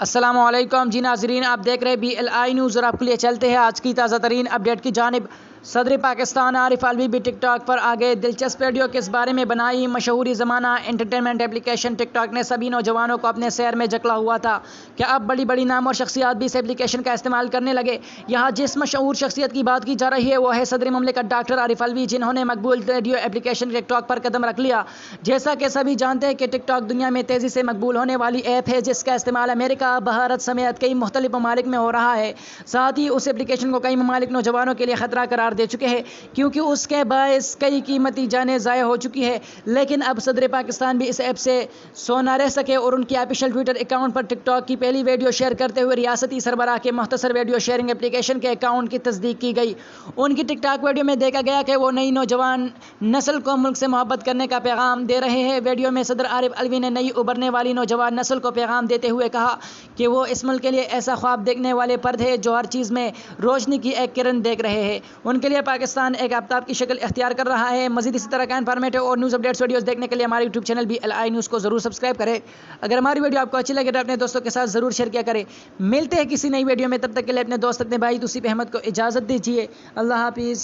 अस्सलामुअलैकुम जी नाज़रीन, आप देख रहे हैं BLI न्यूज़ और आपके लिए चलते हैं आज की ताज़ा तरीन अपडेट की जानिब। सदर पाकिस्तान आरिफ अलवी भी टिकटॉक पर आ गए। दिलचस्प वीडियो के इस बारे में बनाई मशहूरी ज़माना एंटरटेनमेंट एप्लीकेशन टिकटॉक ने सभी नौजवानों को अपने शहर में जकला हुआ था। क्या अब बड़ी बड़ी नाम और शख्सियात भी इस एप्लीकेशन का इस्तेमाल करने लगे? यहाँ जिस मशहूर शख्सियत की बात की जा रही है वो है सदर ममलिकत डॉक्टर आरिफ अलवी, जिन्होंने मकबूल रेडियो एप्लीकेशन टिकटॉक पर कदम रख लिया। जैसा कि सभी जानते हैं कि टिकटॉक दुनिया में तेज़ी से मकबूल होने वाली ऐप है, जिसका इस्तेमाल अमेरिका, भारत समेत कई मुख्तलिफ ममालिक में हो रहा है। साथ ही उस एप्लीकेशन को कई ममालिक नौजवानों के लिए ख़तरा करार दे चुके हैं, क्योंकि उसके बायस कई कीमती जानें ज़ाया हो चुकी है। लेकिन अब सदर पाकिस्तान भी इस ऐप से सो न रह सके और उनकी ऑफिशियल ट्विटर अकाउंट पर टिकटॉक की पहली वीडियो शेयर करते हुए रियासती सरबराह के मुख्तसर वीडियो शेयरिंग एप्लीकेशन के अकाउंट की तस्दीक की गई। उनकी टिकटॉक वीडियो में देखा गया कि वो नई नौजवान नस्ल को मुल्क से मोहब्बत करने का पैगाम दे रहे हैं। वीडियो में सदर आरिफ अलवी ने नई उभरने वाली नौजवान नस्ल को पैगाम देते हुए कहा कि वो इस मुल्क के लिए ऐसा ख्वाब देखने वाले पर्द है जो हर चीज़ में रोशनी की एक किरण देख रहे हैं। उनके लिए पाकिस्तान एक आफ्ताब की शक्ल इख्तियार कर रहा है। मज़ीद इसी तरह का इन्फॉर्मेटिव और न्यूज़ अपडेट्स वीडियोस देखने के लिए हमारे यूट्यूब चैनल BLI न्यूज़ को ज़रूर सब्सक्राइब करें। अगर हमारी वीडियो आपको अच्छी लगे तो अपने दोस्तों के साथ ज़रूर शेयर किया करें। मिलते हैं किसी नई वीडियो में, तब तक के लिए अपने दोस्त अपने भाई तुसीफ अहमद को इजाज़त दीजिए। अल्लाह हाफिज़।